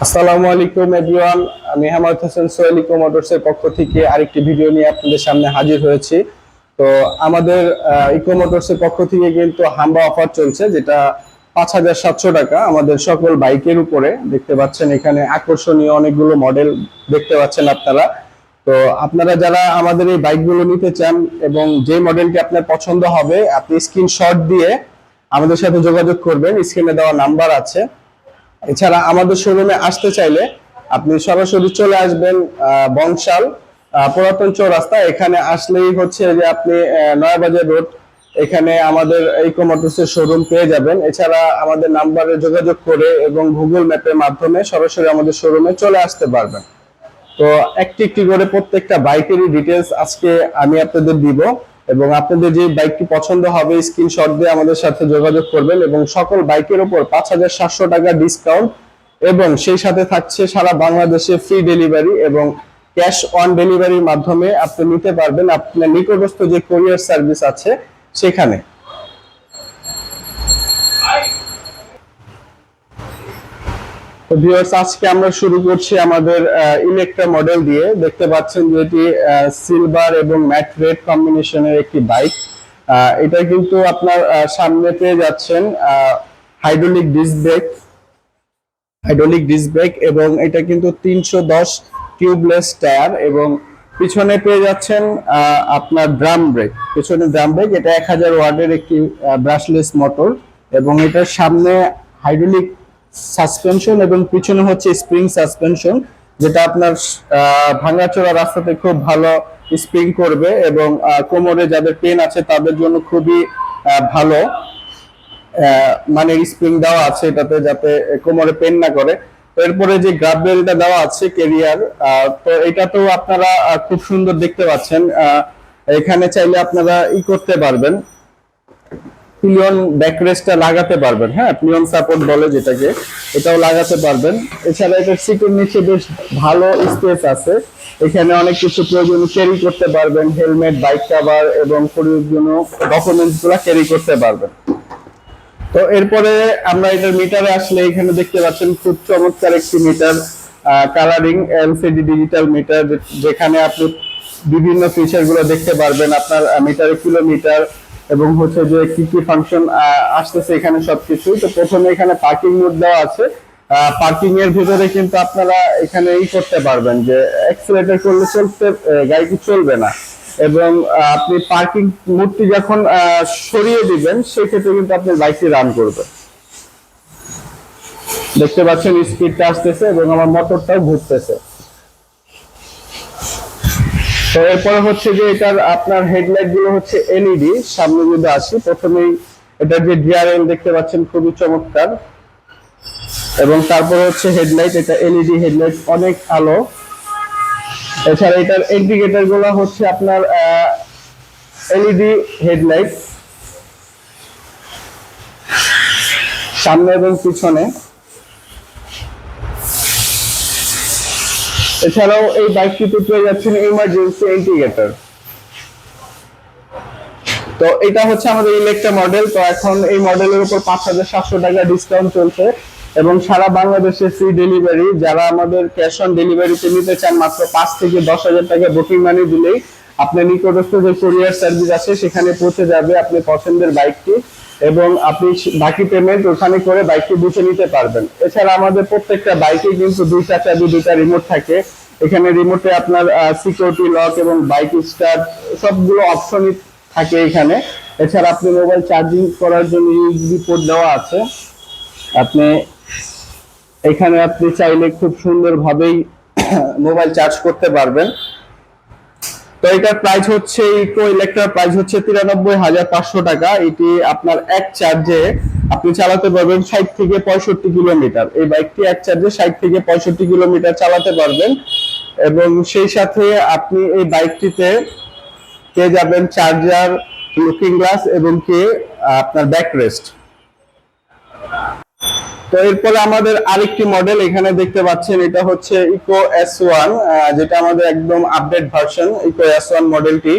আসসালামু আলাইকুম এভরিওয়ান। আমি হেমায়েত হোসেন সোহেল ইকো মোটরসের পক্ষ থেকে আরেকটি ভিডিও নিয়ে আপনাদের সামনে হাজির হয়েছি। তো আমাদের ইকো মোটরসের পক্ষ থেকে কিন্তু হাম্বা অফার চলছে, যেটা 5,700 টাকা আমাদের সকল বাইকের উপরে। দেখতে পাচ্ছেন এখানে আকর্ষণীয় অনেকগুলো মডেল দেখতে পাচ্ছেন আপনারা। তো আপনারা যারা আমাদের এই বাইকগুলো নিতে চান এবং যে মডেলটি আপনার পছন্দ হবে, আপনি স্ক্রিনশট দিয়ে আমাদের সাথে যোগাযোগ করবেন, স্ক্রিনে দেওয়া নাম্বার আছে। এছাড়া আমাদের শোরুমে আসতে চাইলে আপনি সরাসরি চলে আসবেন বংশাল পুরাতন চৌরাস্তা। এখানে আসলেই হচ্ছে যে আপনি নয়াবাজার রোড, এখানে আমাদের ইকো মোটরসের শোরুম পেয়ে যাবেন। এছাড়া আমাদের নাম্বারে যোগাযোগ করে এবং গুগল ম্যাপের মাধ্যমে সরাসরি আমাদের শোরুমে চলে আসতে পারবেন। তো একটি একটি করে প্রত্যেকটা বাইকেরই ডিটেলস আজকে আমি আপনাদের দিব, এবং আপনাদের যে বাইকটি পছন্দ হবে স্ক্রিনশট দিয়ে আমাদের সাথে যোগাযোগ করবেন, এবং সকল বাইকের উপর 5,700 টাকা ডিসকাউন্ট, এবং সেই সাথে থাকছে সারা বাংলাদেশে ফ্রি ডেলিভারি এবং ক্যাশ অন ডেলিভারির মাধ্যমে আপনি নিতে পারবেন আপনার নিকটস্থ যে কুরিয়ার সার্ভিস আছে সেখানে। তো ভিউয়ার্স, আজকে আমরা শুরু করছি আমাদের ইলেক্ট্রা মডেল দিয়ে। দেখতে পাচ্ছেন যে এটি সিলভার এবং ম্যাট রেড কম্বিনেশনের একটি বাইক। এটা কিন্তু আপনার সামনে পেয়ে যাচ্ছেন হাইড্রোলিক ডিস্ক ব্রেক এবং এটা কিন্তু 310 টিউবলেস টায়ার, এবং পিছনে পেয়ে যাচ্ছেন আপনার ড্রাম ব্রেক। পিছনে ড্রাম ব্রেক, এটা 1000 ওয়াটের একটি ব্রাশলেস মোটর, এবং এটার সামনে হাইড্রোলিক সাসপেনশন এবং পিছনে হচ্ছে স্প্রিং সাসপেনশন, যেটা আপনার ভাঙাচোরা রাস্তাতে খুব ভালো স্প্রিং করবে, এবং কোমরে যাদের পেন আছে তাদের জন্য খুবই ভালো মানে স্প্রিং দেওয়া আছে এটাতে, যাতে কোমরে পেন না করে। তো এরপরে যে গ্রাব রেলটা দেওয়া আছে ক্যারিয়ার, তো এটা তো আপনারা খুব সুন্দর দেখতে পাচ্ছেন। এখানে চাইলে আপনারা করতে পারবেন, পিলিয়ন ব্যাকরেস্টটা লাগাতে পারবেন। হ্যাঁ, পিলিয়ন সাপোর্ট বলে যেটাকে, এটাও লাগাতে পারবেন। এছাড়া এটার সিটের নিচে বেশ ভালো স্পেস আছে, এখানে অনেক কিছু প্রয়োজনীয় ক্যারি করতে পারবেন, হেলমেট, বাইক কভার এবং প্রয়োজনীয় ডকুমেন্টস গুলা ক্যারি করতে পারবেন। তো এরপরে আমরা এটার মিটারে আসলে এখানে দেখতে পাচ্ছেন খুব চমৎকার একটি meter, colouring LCD digital meter, যেখানে আপনি বিভিন্ন ফিচার গুলো দেখতে পারবেন। আপনার মিটারে কিলোমিটার এবং হচ্ছে যে কি কি ফাংশন আসতেছে এখানে সবকিছু। তো প্রথমে এখানে পার্কিং মোড দেওয়া আছে। পার্কিং এর ভিতরে কিন্তু আপনারা এখানে করতে পারবেন যে অ্যাক্সিলারেটর করলে গাড়িটি চলবে না, এবং আপনি পার্কিং মোডটি যখন সরিয়ে দিবেন সেক্ষেত্রে কিন্তু আপনি বাইকটি রান করবে। দেখতে পাচ্ছেন স্পিডটা আসতেছে এবং আমার মোটরটাও ঘুরতেছে। তো এরপরে হচ্ছে যে এটার আপনার হেডলাইট গুলো হচ্ছে এলইডি। সামনে যদি আসি, প্রথমেই এটার যে ডিআরএল দেখতে পাচ্ছেন খুবই চমৎকার, এবং তারপরে হচ্ছে হেডলাইট, এটা এলইডি হেডলাইট, অনেক আলো। এছাড়া এটার ইন্ডিকেটর গুলো হচ্ছে আপনার এলইডি হেডলাইট সামনে এবং পিছনে। এছাড়াও এই বাইকটিতে পেয়ে যাচ্ছেন ইমার্জেন্সি ইন্ডিকেটর। তো এটা হচ্ছে আমাদের ইলেকট্রা মডেল। তো এখন এই মডেলের উপর 5,700 টাকা ডিসকাউন্ট চলছে, এবং সারা বাংলাদেশে ফ্রি ডেলিভারি। যারা আমাদের ক্যাশ অন ডেলিভারিতে নিতে চান, মাত্র 5 থেকে 10,000 টাকা বুকিং মানি দিলেই আপনার নিকটস্থ যে কুরিয়ার সার্ভিস আছে সেখানে পৌঁছে যাবে আপনি পছন্দের বাইকটি, এবং আপনি বাকি পেমেন্ট ওখানে করে বাইকটি বুঝে নিতে পারবেন। এছাড়া আমাদের প্রত্যেকটা বাইকে কিন্তু 2টা চাবি, 2টা রিমোট থাকে। এখানে রিমোটে আপনার সিকিউরিটি লক এবং বাইক স্টার্ট সবগুলো অপশনই থাকে এখানে। এছাড়া আপনি মোবাইল চার্জিং করার জন্য ইউএসবি পোর্ট দেওয়া আছে। আপনি এখানে আপনি চাইলে খুব সুন্দরভাবেই মোবাইল চার্জ করতে পারবেন। তো এটার প্রাইস হচ্ছে, ইকো ইলেকট্রার প্রাইস হচ্ছে 93,500 টাকা। এটি আপনার এক চার্জে আপনি চালাতে পারবেন 60 থেকে 65 কিলোমিটার। এই বাইকটি এক চার্জে 60 থেকে 65 কিলোমিটার চালাতে পারবেন, এবং সেই সাথে আপনি এই বাইকটিতে পেয়ে যাবেন চার্জার, লুকিং গ্লাস এবং আপনার ব্যাকরেস্ট। তো এরপরে আমাদের আরেকটি মডেল এখানে দেখতে পাচ্ছেন, এটা হচ্ছে ইকো S1, যেটা আমাদের একদম আপডেট ভার্সন ইকো S1 মডেলটি।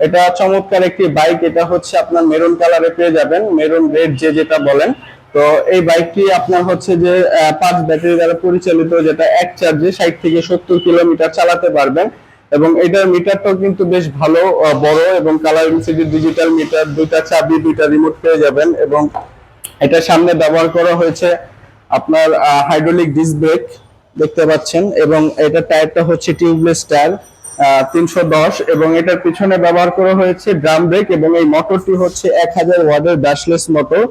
এটা চমৎকার একটি বাইক। এটা হচ্ছে আপনার মেরুন কালারে পেয়ে যাবেন, মেরুন রেড যেটা বলেন। তো এই বাইকটি আপনার হচ্ছে যে 5 ব্যাটারি দ্বারা পরিচালিত, যেটা এক চার্জে 60 থেকে 70 কিলোমিটার চালাতে পারবেন। এবং এটার মিটারটাও কিন্তু বেশ ভালো, বড়, এবং কালার এলসিডি ডিজিটাল মিটার, দুইটা চাবি, দুইটা রিমোট পেয়ে যাবেন। এবং এটার সামনে ব্যবহার করা হয়েছে আপনার হাইড্রোলিক ডিস্ক ব্রেক দেখতে পাচ্ছেন, এবং এটা টায়ারটা হচ্ছে টিউবলেস টায়ার 310, এবং এটার পিছনে ব্যবহার করা হয়েছে ড্রাম ব্রেক, এবং এই মোটরটি হচ্ছে 1000 ওয়াটের ব্রাশলেস মোটর,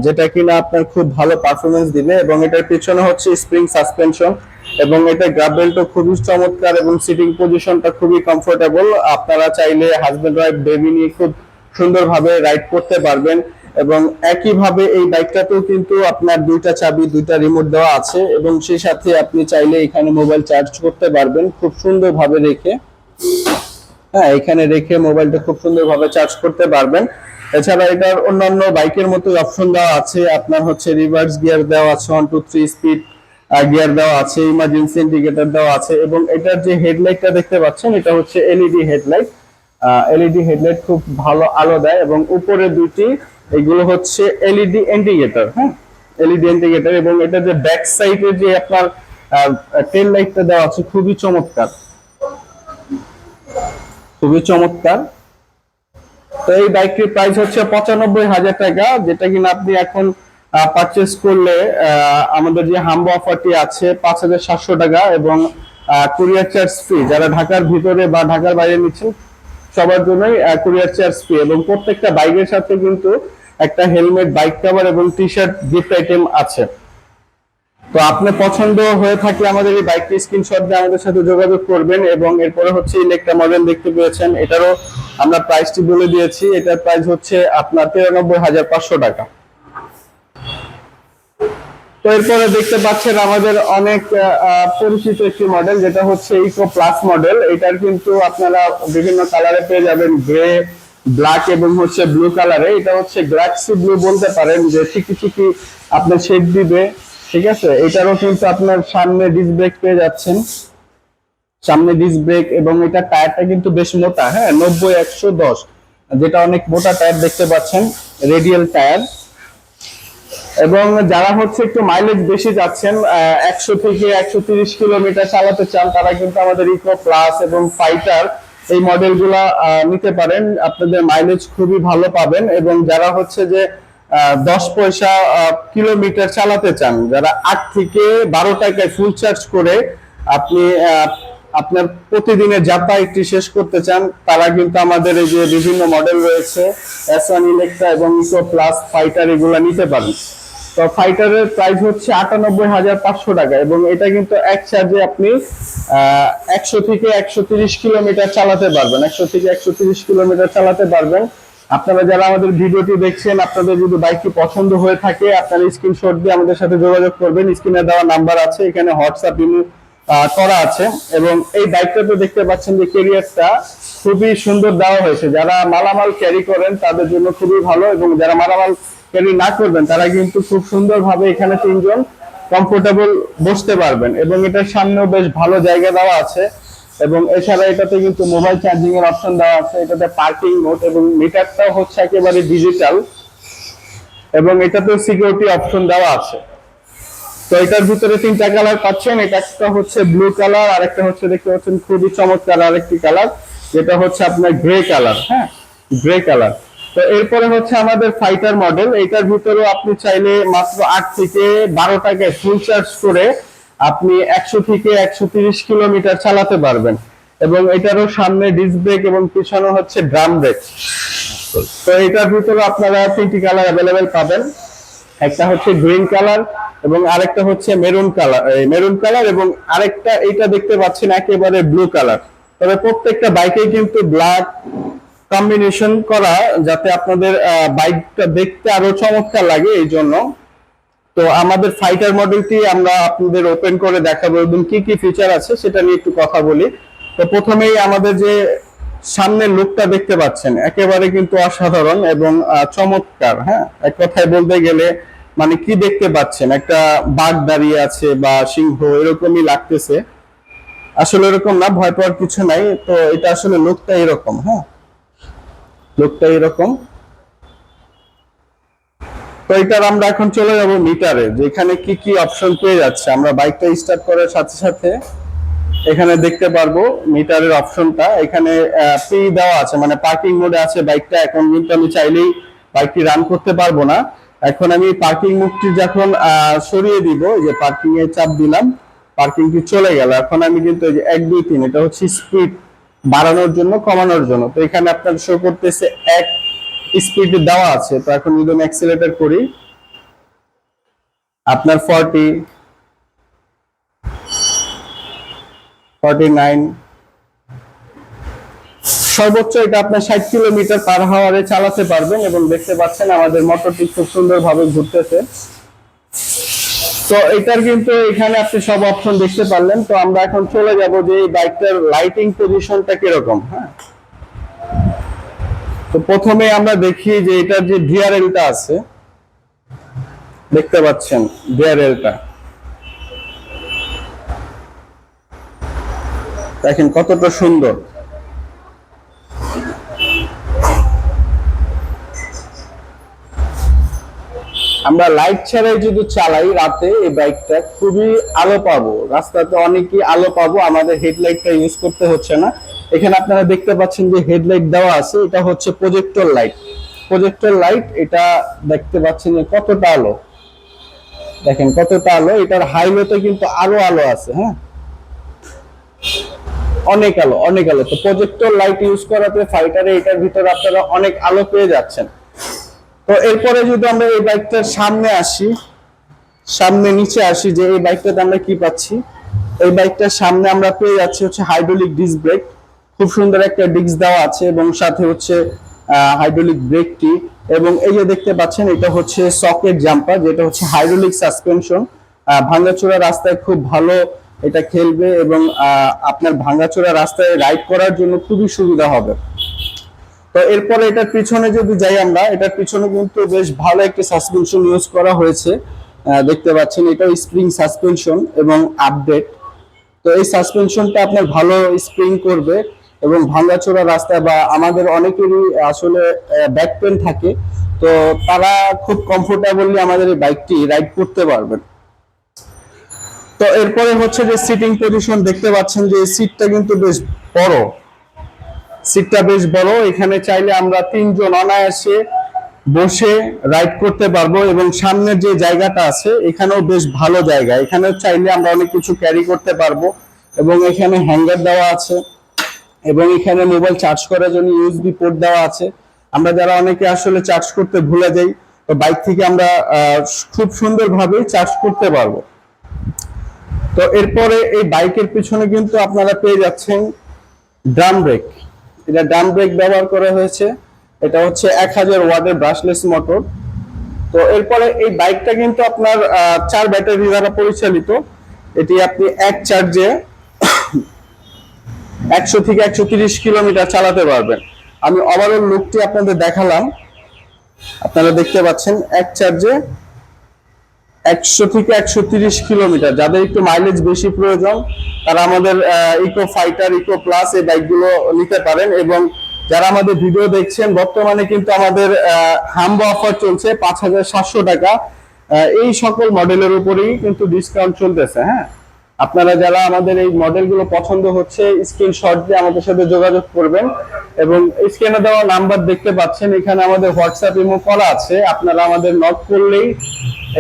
যেটা কিনা আপনার খুব ভালো পারফরমেন্স দিবে। এবং এটার পিছনে হচ্ছে স্প্রিং সাসপেনশন, এবং এটা গ্রাবেলটা খুবই চমৎকার, এবং সিটিং পজিশনটা খুবই কমফোর্টেবল। আপনারা চাইলে হাজবেন্ড ওয়াইফ বেবি নিয়ে খুব সুন্দরভাবে রাইড করতে পারবেন। এবং একইভাবে এই বাইকটাতেও কিন্তু আপনার দুইটা চাবি, দুইটা রিমোট দেওয়া আছে, এবং সেই সাথে আপনি চাইলে এখানে মোবাইল চার্জ করতে পারবেন খুব সুন্দরভাবে রেখে। হ্যাঁ, এখানে রেখে মোবাইলটা খুব সুন্দরভাবে চার্জ করতে পারবেন। এছাড়া এটার অন্যান্য বাইকের মতো অপশন দেওয়া আছে, আপনার হচ্ছে রিভার্স গিয়ার দেওয়া আছে, 1 2 3 স্পিড গিয়ার দেওয়া আছে, ইমার্জেন্সি ইন্ডিকেটর দেওয়া আছে। এবং এটার যে হেডলাইটটা দেখতে পাচ্ছেন, এটা হচ্ছে এলইডি হেডলাইট। এলইডি হেডলাইট খুব ভালো আলো দেয়, এবং উপরে দুটি এগুলো হচ্ছে এলইডি ইন্ডিকেটর। হ্যাঁ, এলইডি ইন্ডিকেটর। এবং এটা যে ব্যাক সাইডে যে আপনার টেল লাইটটা দেওয়া আছে, খুবই চমৎকার, খুবই চমৎকার। তো এই বাইকটির প্রাইস হচ্ছে 95,000 টাকা, যেটা কিনা আপনি এখন পারচেস করলে আমাদের যে হাম্বো অফারটি আছে 5,700 টাকা, এবং কুরিয়ার চার্জ ফ্রি। যারা ঢাকার ভিতরে বা ঢাকার বাইরে নিচ্ছেন সবার জন্যই কুরিয়ার চার্জ ফ্রি। এবং প্রত্যেকটা বাইকের সাথে কিন্তু একটা হেলমেট, বাইক কভার এবং টি শার্ট গিফট আইটেম আছে। তো আপনার পছন্দ হয়ে থাকলে আমাদের এই বাইকটি স্ক্রিনশট দিয়ে আমাদের সাথে যোগাযোগ করবেন। এবং এরপরে হচ্ছে ইলেকট্রা মডেল দেখতে পেয়েছেন, এটারও আমরা প্রাইসটি বলে দিয়েছি। এটার প্রাইস হচ্ছে আপনার 93,500 টাকা। তো এরপরে দেখতে পাচ্ছেন আমাদের অনেক পরিচিত একটি মডেল, যেটা হচ্ছে ইকো প্লাস মডেল। এটার কিন্তু আপনারা বিভিন্ন কালারে পেয়ে যাবেন, গ্রে, ব্ল্যাক এবং হচ্ছে ব্লু কালারে। এটা হচ্ছে গ্যালাক্সি ব্লু বলতে পারেন, যে ঠিকই ঠিকই আপনার শেড দিবে। ঠিক আছে, এটারও কিন্তু আপনার সামনে ডিস্ক ব্রেক পেয়ে যাচ্ছেন, সামনে ডিস্ক ব্রেক। এবং এটা টায়ারটা কিন্তু বেশ মোটা, হ্যাঁ, 90-110, যেটা অনেক মোটা টায়ার দেখতে পাচ্ছেন, রেডিয়াল টায়ার। এবং যারা হচ্ছে একটু মাইলেজ বেশি যাচ্ছেন, 100 থেকে 130 কিলোমিটার চালাতে চান, তারা কিন্তু আমাদের ইকো প্লাস এবং ফাইটার এই মডেলগুলা নিতে পারেন। আপনাদের মাইলেজ খুবই ভালো পাবেন। এবং যারা হচ্ছে যে 10 পয়সা কিলোমিটার চালাতে চান, যারা 8 থেকে 12 টাকায় ফুল চার্জ করে আপনি আপনার প্রতিদিনের যাতায়াতটি শেষ করতে চান, তারা কিন্তু আমাদের এই যে বিভিন্ন মডেল রয়েছে, S1 ইলেকট্রা এবং ইকো প্লাস, ফাইটার, এগুলা নিতে পারেন। তো ফাইটারের প্রাইস হচ্ছে 98,500 টাকা, এবং এটা কিন্তু এক চার্জে আপনি 100 থেকে 130 কিলোমিটার চালাতে পারবেন, 100 থেকে 130 কিলোমিটার চালাতে পারবেন। আপনারা যারা আমাদের ভিডিওটি দেখছেন, আপনাদের যদি বাইকটি পছন্দ হয়ে থাকে, আপনারা স্ক্রিনশট দিয়ে আমাদের সাথে যোগাযোগ করবেন। স্ক্রিনে দেওয়া নাম্বার আছে, এখানে হোয়াটসঅ্যাপ ইমো করা আছে। এবং এই বাইকটাতে দেখতে পাচ্ছেন যে ক্যারিয়ারটা খুবই সুন্দর দেওয়া হয়েছে। যারা মালামাল ক্যারি করেন তাদের জন্য খুবই ভালো, এবং যারা মালামাল ক্যারি না করবেন তারা কিন্তু খুব সুন্দরভাবে এখানে 3 জন কমফোর্টেবল বসতে পারবেন। এবং এটার সামনেও বেশ ভালো জায়গা দেওয়া আছে। এবং এছাড়া এটাতে কিন্তু মোবাইল চার্জিং এর অপশন দেওয়া আছে, এটাতে পার্কিং মোড, এবং মিটারটাও হচ্ছে একেবারে ডিজিটাল, এবং এটাতে সিকিউরিটি অপশন দেওয়া আছে। তো এটার ভিতরে 3টা কালার পাচ্ছেন, এটা একটা হচ্ছে ব্লু কালার, আর একটা হচ্ছে দেখতে পাচ্ছেন খুবই চমৎকার আরেকটি কালার, যেটা হচ্ছে আপনার গ্রে কালার। হ্যাঁ, গ্রে কালার। তো এরপরে হচ্ছে আমাদের ফাইটার মডেল। এটার ভিতরে আপনি চাইলে মাত্র 8 থেকে 12 টাকায় ফুল চার্জ করে আপনি 100 থেকে 130 কিলোমিটার চালাতে পারবেন। এবং এটারও সামনে ডিস্ক ব্রেক এবং পিছনে হচ্ছে ড্রাম ব্রেক। তো এটার ভিতরে আপনারা 3টি কালার অ্যাভেলেবেল পাবেন, একটা হচ্ছে গ্রিন কালার, এবং আরেকটা হচ্ছে মেরুন কালার, এবং আরেকটা এইটা দেখতে পাচ্ছেন একেবারে ব্লু কালার। তবে প্রত্যেকটা বাইকেই কিন্তু ব্ল্যাক কম্বিনেশন করা, যাতে আপনাদের বাইকটা দেখতে আরো চমৎকার লাগে, এই জন্য। তো আমাদের ফাইটার মডেলটি আমরা আপনাদের ওপেন করে দেখাবো, এবং কি কি ফিচার আছে সেটা নিয়ে একটু কথা বলি। তো প্রথমেই আমাদের যে সামনের লুকটা দেখতে পাচ্ছেন, একেবারে কিন্তু অসাধারণ এবং চমৎকার। হ্যাঁ, এক কথায় বলতে গেলে মানে কি দেখতে পাচ্ছেন, একটা বাঘ দাঁড়িয়ে আছে বা সিংহ, এরকমই লাগতেছে। আসলে এরকম না, ভয় পাওয়ার কিছু নাই। তো এটা আসলে লুকটা এরকম। হ্যাঁ, লুকটা এরকম। তো এটার আমরা এখন চলে যাব মিটারে, যে এখানে কি কি অপশন পেয়ে যাচ্ছে। আমরা বাইকটা স্টার্ট করার সাথে সাথে এখানে দেখতে পারবো মিটারের অপশনটা। এখানে পি দেওয়া আছে, মানে পার্কিং মোডে আছে বাইকটা। এখন কিন্তু আমি চাইলেই বাইকটি রান করতে পারবো না। এখন আমি পার্কিং মোডটি যখন সরিয়ে দিব, যে পার্কিং এ চাপ দিলাম, পার্কিংটি চলে গেল। এখন আমি কিন্তু এই যে 1 2 3 এটা হচ্ছে স্পিড বাড়ানোর জন্য কমানোর জন্য। তো এখানে আপনার শো করতেছে 1 স্পিড দেওয়া আছে। তো এখন যদি আমি অ্যাক্সিলারেটর করি, আপনার 40 49, সর্বোচ্চ এটা আপনার 60 কিলোমিটার পার হাওয়ারে চালাতে পারবেন। এবং দেখতে পাচ্ছেন আমাদের মোটরটি খুব সুন্দরভাবে ঘুরতেছে। তো এটার কিন্তু এখানে আপনি সব অপশন দেখতে পারলেন। তো আমরা এখন চলে যাব যে এই বাইকটার লাইটিং পজিশনটা কিরকম। হ্যাঁ, তো প্রথমে আমরা দেখি যে এটার যে ডিআরএলটা আছে, দেখতে পাচ্ছেন ডিআরএলটা দেখেন কতটা সুন্দর। আমরা লাইট ছাড়াই যদি চালাই রাতে, এই বাইকটা খুবই আলো পাবো, রাস্তাতে অনেকই আলো পাবো। আমাদের হেডলাইটটা ইউজ করতে হচ্ছে না। এখানে আপনারা দেখতে পাচ্ছেন যে হেডলাইট দেওয়া আছে, এটা হচ্ছে প্রজেক্টর লাইট। প্রজেক্টর লাইট, এটা দেখতে পাচ্ছেন যে কতটা আলো, দেখেন কতটা আলো। এটার হাইওয়েতে কিন্তু আরো আলো আছে। হ্যাঁ, অনেক আলো, অনেক আলো। তো প্রজেক্টর লাইট ইউজ করাতে ফাইটারে এটার ভিতরে আপনারা অনেক আলো পেয়ে যাচ্ছেন। তো এরপরে যদি আমরা এই বাইকটার সামনে আসি, সামনে নিচে আসি, যে এই বাইকটাতে আমরা কি পাচ্ছি। এই বাইকটার সামনে আমরা পেয়ে যাচ্ছি হচ্ছে হাইড্রোলিক ডিস্ক ব্রেক। খুব সুন্দর একটা ডিস্ক দেওয়া আছে এবং সাথে হচ্ছে হাইড্রোলিক ব্রেকটি। এবং এই যে দেখতে পাচ্ছেন এটা হচ্ছে সকেট জাম্পার, যেটা হচ্ছে হাইড্রোলিক সাসপেনশন। ভাঙাচোরা রাস্তায় খুব ভালো এটা খেলবে এবং আপনার ভাঙাচোরা রাস্তায় রাইড করার জন্য খুবই সুবিধা হবে। তো এরপরে এটার পিছনে যদি যাই আমরা, এটার পিছনে কিন্তু বেশ ভালো একটা সাসপেনশন ইউজ করা হয়েছে। দেখতে পাচ্ছেন এটাও স্প্রিং সাসপেনশন এবং আপডেট। তো এই সাসপেনশনটা আপনার ভালো স্প্রিং করবে এবং ভাঙাচোরা রাস্তায় বা আমাদের অনেকেরই আসলে ব্যাক পেন থাকে, তো তারা খুব কমফোর্টেবলি আমাদের এই বাইকটি রাইড করতে পারবেন। তো এরপরে হচ্ছে যে সিটিং পজিশন, দেখতে পাচ্ছেন যে সিটটা কিন্তু বেশ বড়, সিটটা বেশ বড়। এখানে চাইলে আমরা 3 জন অনায়াসে বসে রাইড করতে পারবো। এবং সামনের যে জায়গাটা আছে এখানেও বেশ ভালো জায়গা, এখানেও চাইলে আমরা অনেক কিছু ক্যারি করতে পারবো। এবং এখানে হ্যাঙ্গার দেওয়া আছে এবং এখানে মোবাইল চার্জ করার জন্য ইউএসবি পোর্ট দেওয়া আছে। আমরা যারা অনেকে আসলে চার্জ করতে ভুলে যাই, তো বাইক থেকে আমরা খুব সুন্দরভাবে চার্জ করতে পারবো। তো এরপরে এই বাইকের পিছনে কিন্তু আপনারা পেয়ে যাচ্ছেন ড্রাম ব্রেক। এটা ড্রাম ব্রেক ব্যবহার করা হয়েছে। এটা হচ্ছে 1000 ওয়াটের ব্রাশলেস মোটর। তো এরপরে এই বাইকটা কিন্তু আপনার 4 ব্যাটারি দ্বারা পরিচালিত। এটি আপনি এক চার্জে 100 থেকে 130 কিলোমিটার চালাতে পারবেন। আমি ওভারঅল লুকটি আপনাদের দেখালাম, আপনারা দেখতে পাচ্ছেন এক চার্জে 100 থেকে 130 কিলোমিটার। যাদের একটু মাইলেজ বেশি প্রয়োজন তারা আমাদের ইকো ফাইটার, ইকো প্লাস এই বাইকগুলো নিতে পারেন। এবং যারা আমাদের ভিডিও দেখছেন, বর্তমানে কিন্তু আমাদের হাম্বো অফার চলছে 5700 টাকা। এই সকল মডেলের উপরেই কিন্তু ডিসকাউন্ট চলতেছে। হ্যাঁ, আপনারা যারা আমাদের এই মডেলগুলো পছন্দ হচ্ছে স্ক্রিনশট দিয়ে আমাদের সাথে যোগাযোগ করবেন। এবং স্ক্রিনে দেওয়া নাম্বার দেখতে পাচ্ছেন, এখানে আমাদের হোয়াটসঅ্যাপ ইমো করা আছে। আপনারা আমাদের নক করলেই,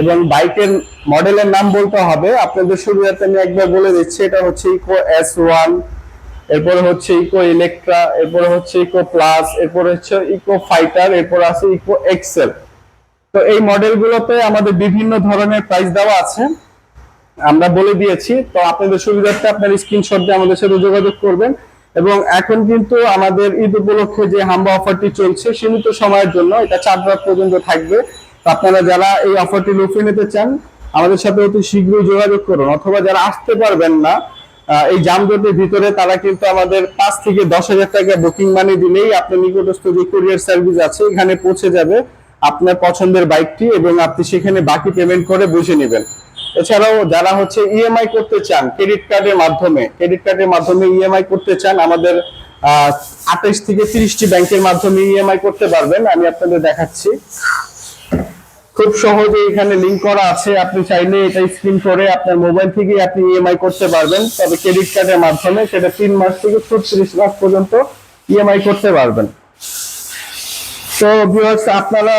এবং বাইকের মডেলের নাম বলতে হবে। আপনাদের সুবিধার্থে আমি একবার বলে দিচ্ছি, এটা হচ্ছে ইকো S1, এরপরে হচ্ছে ইকো ইলেকট্রা, এরপরে হচ্ছে ইকো প্লাস, এরপরে হচ্ছে ইকো ফাইটার, এরপর আছে ইকো এক্সেল। তো এই মডেলগুলোতে আমাদের বিভিন্ন ধরনের প্রাইস দেওয়া আছে, আমরা বলে দিয়েছি। তো আপনাদের সুবিধার্থে আপনার স্ক্রিনশট দিয়ে আমাদের সাথে যোগাযোগ করবেন। এবং এখন কিন্তু আমাদের ঈদ উপলক্ষে যে হাম্বা অফারটি চলছে সীমিত সময়ের জন্য, এটা 4 রাত পর্যন্ত থাকবে। তো আপনারা যারা এই অফারটি লুফে নিতে চান আমাদের সাথে অতি শীঘ্রই যোগাযোগ করুন। অথবা যারা আসতে পারবেন না এই যানজটের ভিতরে, তারা কিন্তু আমাদের 5 থেকে 10,000 টাকা বুকিং মানি দিলেই আপনার নিকটস্থ যে কুরিয়ার সার্ভিস আছে এখানে পৌঁছে যাবে আপনার পছন্দের বাইকটি, এবং আপনি সেখানে বাকি পেমেন্ট করে বুঝে নেবেন। এছাড়াও যারা হচ্ছে ইএমআই করতে চান, ক্রেডিট কার্ডের মাধ্যমে ইএমআই করতে চান, আমাদের 28 থেকে 30টি ব্যাংকের মাধ্যমে ইএমআই করতে পারবেন। আমি আপনাদের দেখাচ্ছি। খুব সহজে এখানে লিংক করা আছে, আপনি চাইলে এটা স্ক্রিন করে আপনার মোবাইল থেকে আপনি ইএমআই করতে পারবেন, তবে ক্রেডিট কার্ডের মাধ্যমে সেটা 3 মাস থেকে 36 মাস পর্যন্ত ইএমআই করতে পারবেন। তো ভিউয়ার্স, আপনারা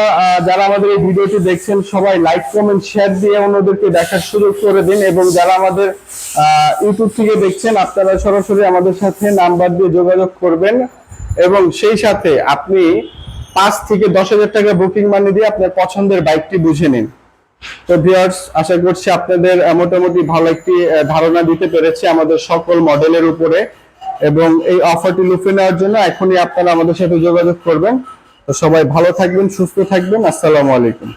যারা আমাদের এই ভিডিওটি দেখছেন সবাই লাইক কমেন্ট শেয়ার দিয়ে অন্যদেরকে দেখার সুযোগ করে দিন, এবং যারা আমাদের ইউটিউব থেকে দেখছেন আপনারা সরাসরি আমাদের সাথে নাম্বার দিয়ে যোগাযোগ করবেন, এবং সেই সাথে আপনি 5 থেকে 10,000 টাকা বুকিং মানি দিয়ে আপনার পছন্দের বাইকটি বুঝে নিন। তো ভিউয়ার্স, আশা করছি আপনাদের মোটামুটি ভালো একটি ধারণা দিতে পেরেছি আমাদের সকল মডেলের উপরে, এবং এই অফারটি লুফে নেওয়ার জন্য এখনই আপনারা আমাদের সাথে যোগাযোগ করবেন। তো সবাই ভালো থাকবেন, সুস্থ থাকবেন। আসসালামু আলাইকুম।